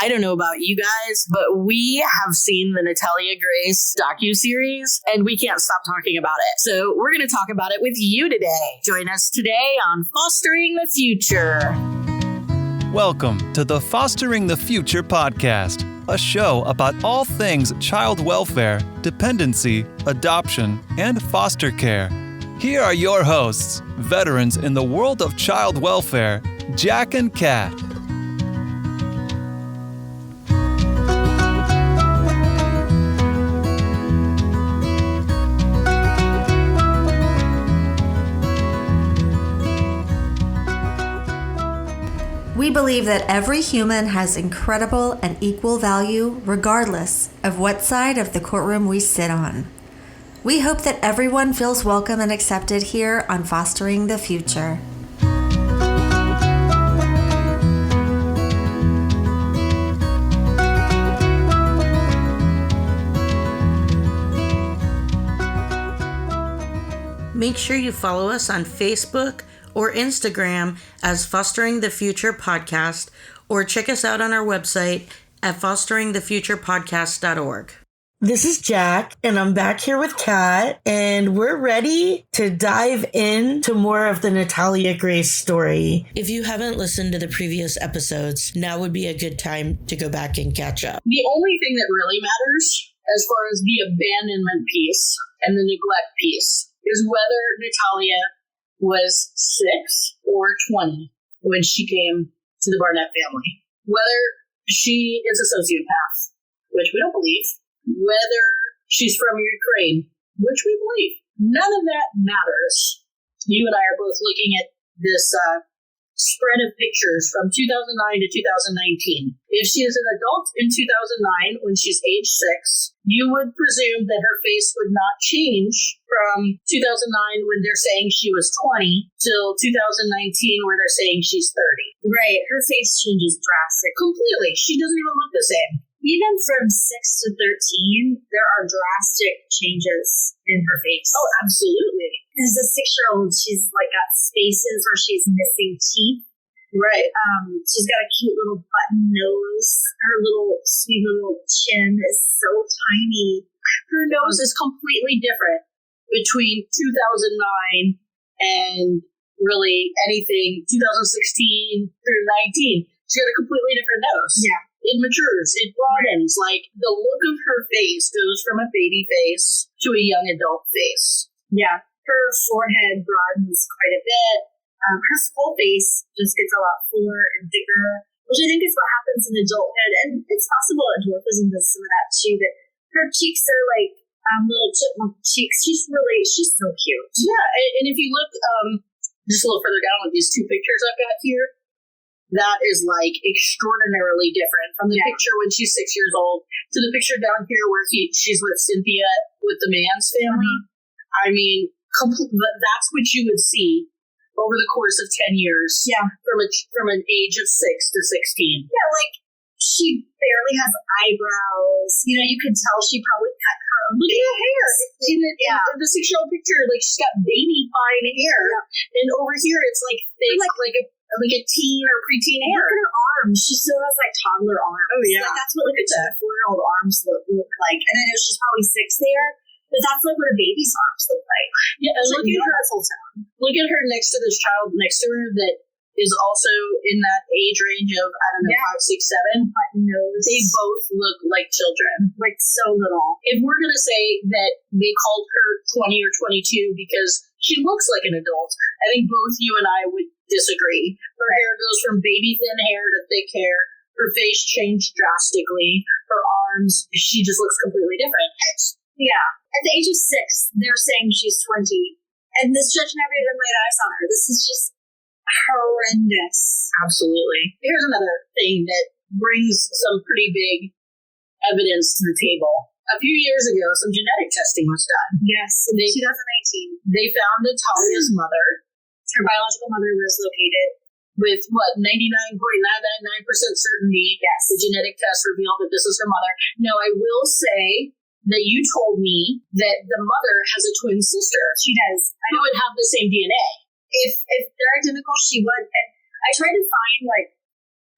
I don't know about you guys, but we have seen the Natalia Grace docuseries, and we can't stop talking about it. So we're going to talk about it with you today. Join us today on Fostering the Future. Welcome to the Fostering the Future podcast, a show about all things child welfare, dependency, adoption, and foster care. Here are your hosts, veterans in the world of child welfare, Jack and Kat. We believe that every human has incredible and equal value regardless of what side of the courtroom we sit on. We hope that everyone feels welcome and accepted here on Fostering the Future. Make sure you follow us on Facebook or Instagram as Fostering the Future Podcast, or check us out on our website at fosteringthefuturepodcast.org. This is Jack, and I'm back here with Kat, and we're ready to dive into more of the Natalia Grace story. If you haven't listened to the previous episodes, now would be a good time to go back and catch up. The only thing that really matters as far as the abandonment piece and the neglect piece is whether Natalia was 6 or 20 when she came to the Barnett family. Whether she is a sociopath, which we don't believe, whether she's from Ukraine, which we believe, none of that matters. You and I are both looking at this spread of pictures from 2009 to 2019. If she is an adult in 2009 when she's age 6, you would presume that her face would not change from 2009 when they're saying she was 20 till 2019 where they're saying she's 30. Right. Her face changes drastically. Completely. She doesn't even look the same. Even from 6 to 13, there are drastic changes in her face. Oh, absolutely. As a 6-year-old, she's like got spaces where she's missing teeth. Right. She's got a cute little button nose. Her little sweet little chin is so tiny. Her nose is completely different between 2009 and really anything 2016 through 19. She's got a completely different nose. Yeah. It matures. It broadens. Like, the look of her face goes from a baby face to a young adult face. Yeah. Her forehead broadens quite a bit. Her whole face just gets a lot fuller and bigger, which I think is what happens in adulthood. And it's possible that dwarfism does some of that too, but her cheeks are like little chipmunk cheeks. She's so cute. Yeah. And if you look just a little further down with these two pictures I've got here, that is like extraordinarily different from the picture when she's 6 years old to the picture down here where she's with Cynthia with the man's family. Mm-hmm. I mean, that's what you would see over the course of 10 years. Yeah. From an age of 6 to 16. Yeah, like she barely has eyebrows. You know, you could tell she probably cut her own. Look at her hair. In the 6-year-old picture, like she's got baby fine hair. Yeah. And over here it's like thick, like a teen or preteen hair. Look at her arms. She still has like toddler arms. Oh, yeah. Like, that's what like a 4-year-old arms look like. And I know she's probably 6 there, but that's like what a baby's arms look like. Yeah, and look at her next to this child next to her that is also in that age range of, 5, 6, 7. Button nose. They both look like children. Like so little. If we're going to say that they called her 20 or 22 because she looks like an adult, I think both you and I would disagree. Her hair goes from baby thin hair to thick hair. Her face changed drastically. Her arms, she just looks completely different. Yeah. At the age of 6, they're saying she's 20. And this judge never even laid eyes on her. This is just horrendous. Absolutely. Here's another thing that brings some pretty big evidence to the table. A few years ago, some genetic testing was done. Yes, in 2018. They found Natalia's mother. Her biological mother was located. With 99.999% certainty, yes, the genetic test revealed that this is her mother. Now, I will say that you told me that the mother has a twin sister. She does. Who would have the same DNA. If they're identical, she would. And I tried to find, like,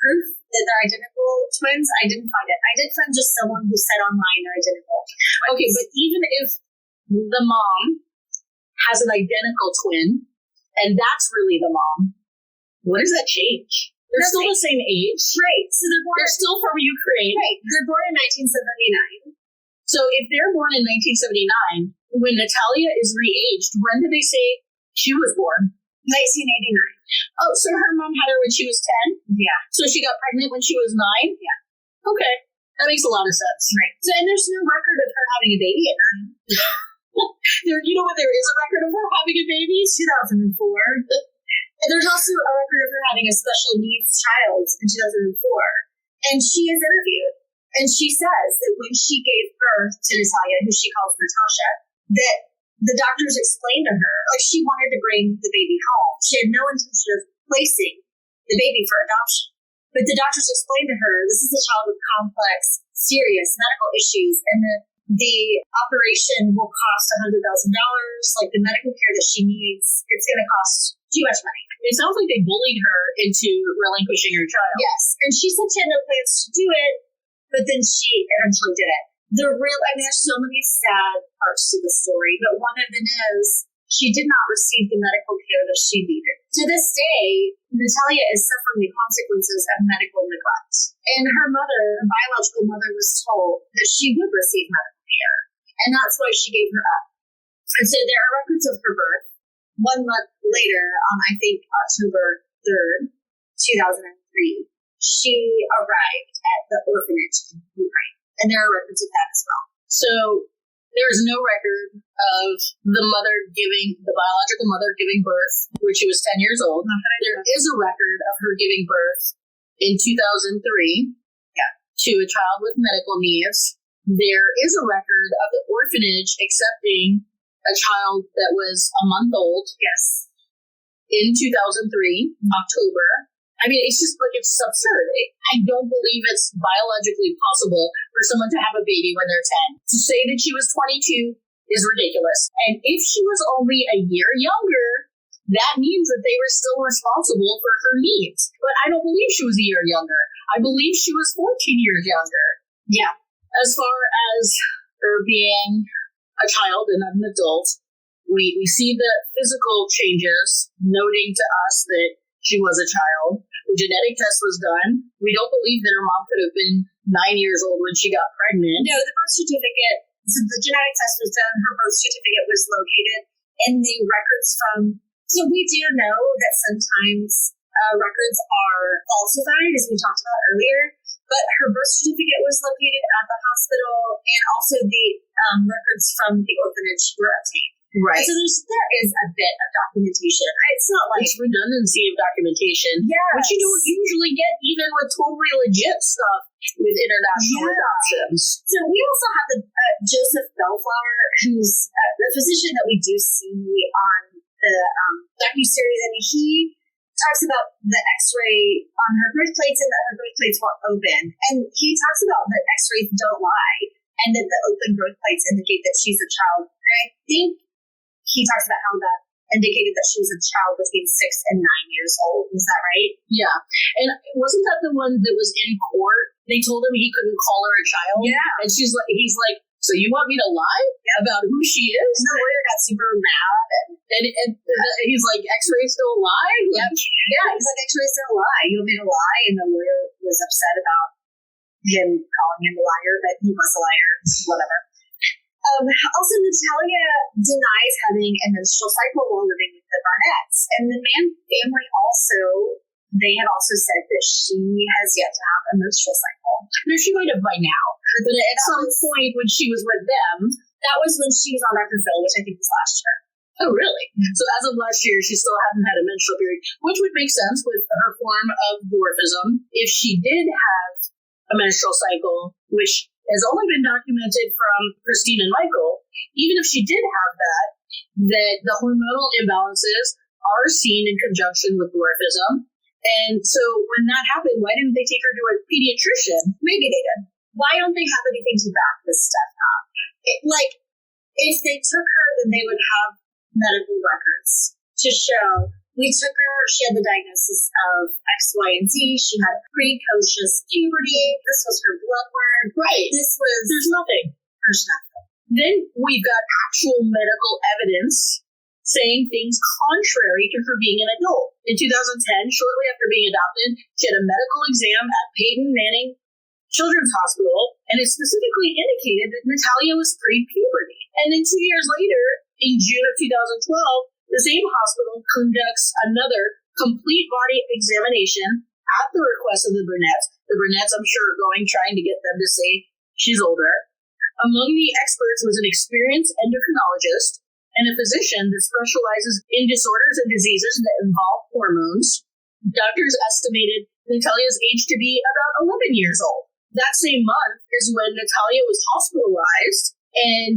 proof that they're identical twins. I didn't find it. I did find just someone who said online they're identical. Okay, but even if the mom has an identical twin, and that's really the mom, what does that change? They're still the same age. Right. So they're still from Ukraine. Right. They're born in 1979. So if they're born in 1979, when Natalia is re-aged, when did they say she was born? 1989. Oh, so her mom had her when she was 10? Yeah. So she got pregnant when she was 9? Yeah. Okay. That makes a lot of sense. Right. So, and there's no record of her having a baby at 9. You know what? There is a record of her having a baby? 2004. And there's also a record of her having a special needs child in 2004. And she is interviewed. And she says that when she gave birth to Natalia, who she calls Natasha, that the doctors explained to her, like, she wanted to bring the baby home. She had no intention of placing the baby for adoption. But the doctors explained to her, this is a child with complex, serious medical issues, and the operation will cost $100,000. Like, the medical care that she needs, it's going to cost too much money. It sounds like they bullied her into relinquishing her child. Yes. And she said she had no plans to do it, but then she eventually did it. There's so many sad parts to the story, but one of them is she did not receive the medical care that she needed. To this day, Natalia is suffering the consequences of medical neglect. And her biological mother, was told that she would receive medical care. And that's why she gave her up. And so there are records of her birth. 1 month later, I think October 3rd, 2003, she arrived at the orphanage in Ukraine. And there are records of that as well. So there is no record of the biological mother giving birth when she was 10 years old. There is a record of her giving birth in 2003 to a child with medical needs. There is a record of the orphanage accepting a child that was a month old. Yes. In 2003, October. I mean, it's just like, it's absurd. I don't believe it's biologically possible for someone to have a baby when they're 10. To say that she was 22 is ridiculous. And if she was only a year younger, that means that they were still responsible for her needs. But I don't believe she was a year younger. I believe she was 14 years younger. Yeah. As far as her being a child and not an adult, we see the physical changes, noting to us that she was a child. The genetic test was done. We don't believe that her mom could have been 9 years old when she got pregnant. No, the birth certificate, so the genetic test was done, her birth certificate was located in the records from, so we do know that sometimes records are falsified, as we talked about earlier, but her birth certificate was located at the hospital, and also the records from the orphanage were obtained. Right. So there is a bit of documentation. It's not like it's redundancy of documentation, which you don't usually get even with totally legit stuff with international adoptions. So we also have Joseph Bellflower, who's the physician that we do see on the docuseries, and he talks about the X-ray on her birth plates and that her birth plates weren't open. And he talks about that X-rays don't lie and that the open birth plates indicate that she's a child. And I think he talks about how that indicated that she was a child between 6 and 9 years old. Is that right? Yeah. And wasn't that the one that was in court? They told him he couldn't call her a child. Yeah. And he's like, so you want me to lie about who she is? And the lawyer got super mad. And he's like, X-rays don't lie? Yep. Yeah, he's like, X-rays don't lie. You want me to lie? And the lawyer was upset about him calling him a liar, but he was a liar, whatever. Also, Natalia denies having a menstrual cycle while living with the Barnetts. And the Mann family they have also said that she has yet to have a menstrual cycle. No, she might have by now. But at some point when she was with them, that was when she was on Dr. Phil, which I think was last year. Oh, really? Mm-hmm. So as of last year, she still hadn't had a menstrual period, which would make sense with her form of dwarfism. If she did have a menstrual cycle, which has only been documented from Christine and Michael, even if she did have that the hormonal imbalances are seen in conjunction with dwarfism. And so when that happened, why didn't they take her to a pediatrician? Maybe they did. Why don't they have anything to back this stuff up? If they took her, then they would have medical records to show We took her, she had the diagnosis of X, Y, and Z. She had precocious puberty. This was her blood work. Right. There's nothing. There's nothing. Then we've got actual medical evidence saying things contrary to her being an adult. In 2010, shortly after being adopted, she had a medical exam at Peyton Manning Children's Hospital, and it specifically indicated that Natalia was pre-puberty. And then 2 years later, in June of 2012, the same hospital conducts another complete body examination at the request of the Burnett's. The Burnett's, I'm sure, are trying to get them to say she's older. Among the experts was an experienced endocrinologist and a physician that specializes in disorders and diseases that involve hormones. Doctors estimated Natalia's age to be about 11 years old. That same month is when Natalia was hospitalized, and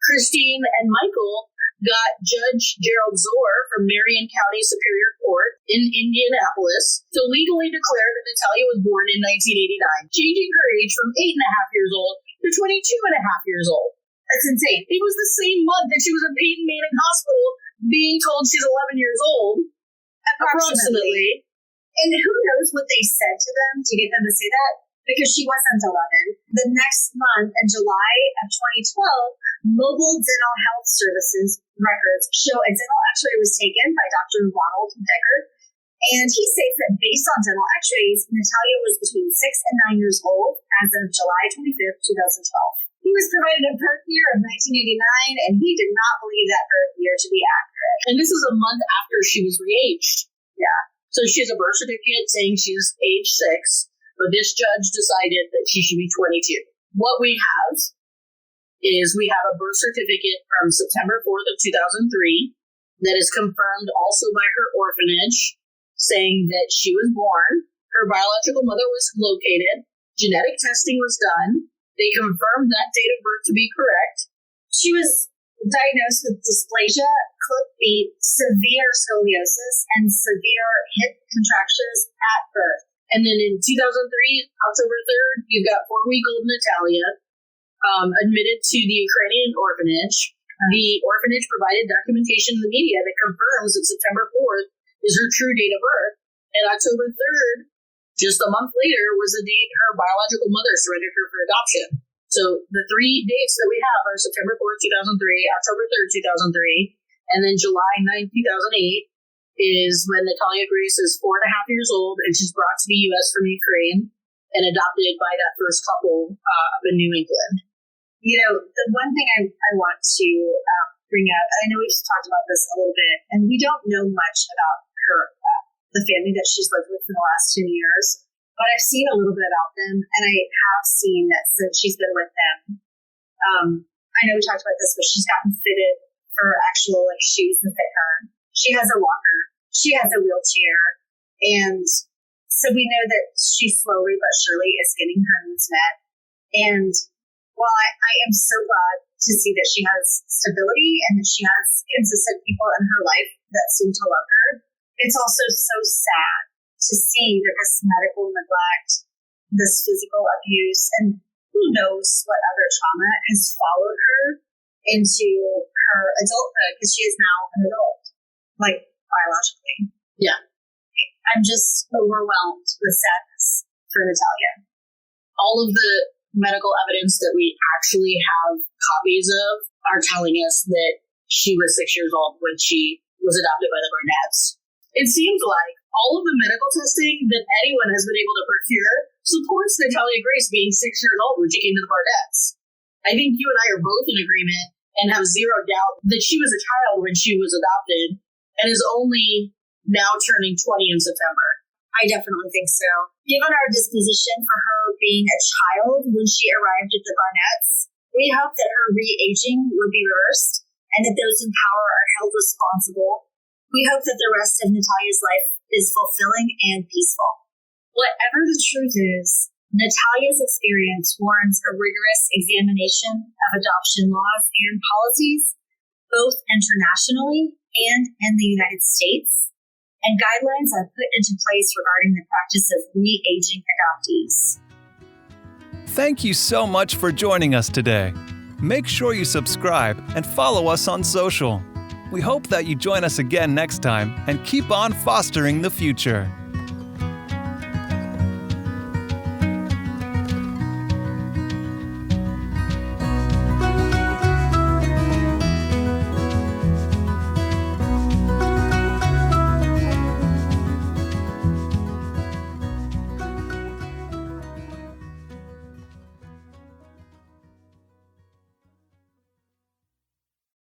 Christine and Michael got Judge Gerald Zor from Marion County Superior Court in Indianapolis to legally declare that Natalia was born in 1989, changing her age from 8.5 years old to 22.5 years old. That's insane. It was the same month that she was in Peyton Manning Hospital being told she's 11 years old, approximately. And who knows what they said to them to get them to say that? Because she wasn't 11. The next month, in July of 2012, Mobile Dental Health Services records show a dental x-ray was taken by Dr. Ronald Decker, and he states that based on dental x-rays, Natalia was between 6 and 9 years old as of July 25th, 2012. He was provided a birth year of 1989, and he did not believe that birth year to be accurate. And this is a month after she was re-aged. Yeah. So she has a birth certificate saying she's age 6. But this judge decided that she should be 22. What we have is we have a birth certificate from September 4th of 2003 that is confirmed also by her orphanage, saying that she was born. Her biological mother was located. Genetic testing was done. They confirmed that date of birth to be correct. She was diagnosed with dysplasia, clip feet, severe scoliosis, and severe hip contractures at birth. And then in 2003, October 3rd, you've got 4-week-old Natalia admitted to the Ukrainian orphanage. The orphanage provided documentation to the media that confirms that September 4th is her true date of birth. And October 3rd, just a month later, was the date her biological mother surrendered her for adoption. So the 3 dates that we have are September 4th, 2003, October 3rd, 2003, and then July 9th, 2008. Is when Natalia Grace is 4.5 years old, and she's brought to the U.S. from Ukraine and adopted by that first couple up in New England. You know, the one thing I want to bring up, and I know we've talked about this a little bit, and we don't know much about her, the family that she's lived with for the last 2 years, but I've seen a little bit about them, and I have seen that since she's been with them, I know we talked about this, but she's gotten fitted for actual shoes that fit her. She has a walker. She has a wheelchair. And so we know that she slowly but surely is getting her needs met. And while I am so glad to see that she has stability and that she has consistent people in her life that seem to love her, it's also so sad to see that this medical neglect, this physical abuse, and who knows what other trauma has followed her into her adulthood, because she is now an adult. Like, biologically. Yeah. I'm just overwhelmed with sadness for Natalia. All of the medical evidence that we actually have copies of are telling us that she was 6 years old when she was adopted by the Burnett's. It seems like all of the medical testing that anyone has been able to procure supports Natalia Grace being 6 years old when she came to the Burnett's. I think you and I are both in agreement and have zero doubt that she was a child when she was adopted, and is only now turning 20 in September. I definitely think so. Given our disposition for her being a child when she arrived at the Barnetts, we hope that her re-aging will be reversed and that those in power are held responsible. We hope that the rest of Natalia's life is fulfilling and peaceful. Whatever the truth is, Natalia's experience warrants a rigorous examination of adoption laws and policies, both internationally and in the United States, and guidelines are put into place regarding the practice of re-aging adoptees. Thank you so much for joining us today. Make sure you subscribe and follow us on social. We hope that you join us again next time and keep on fostering the future.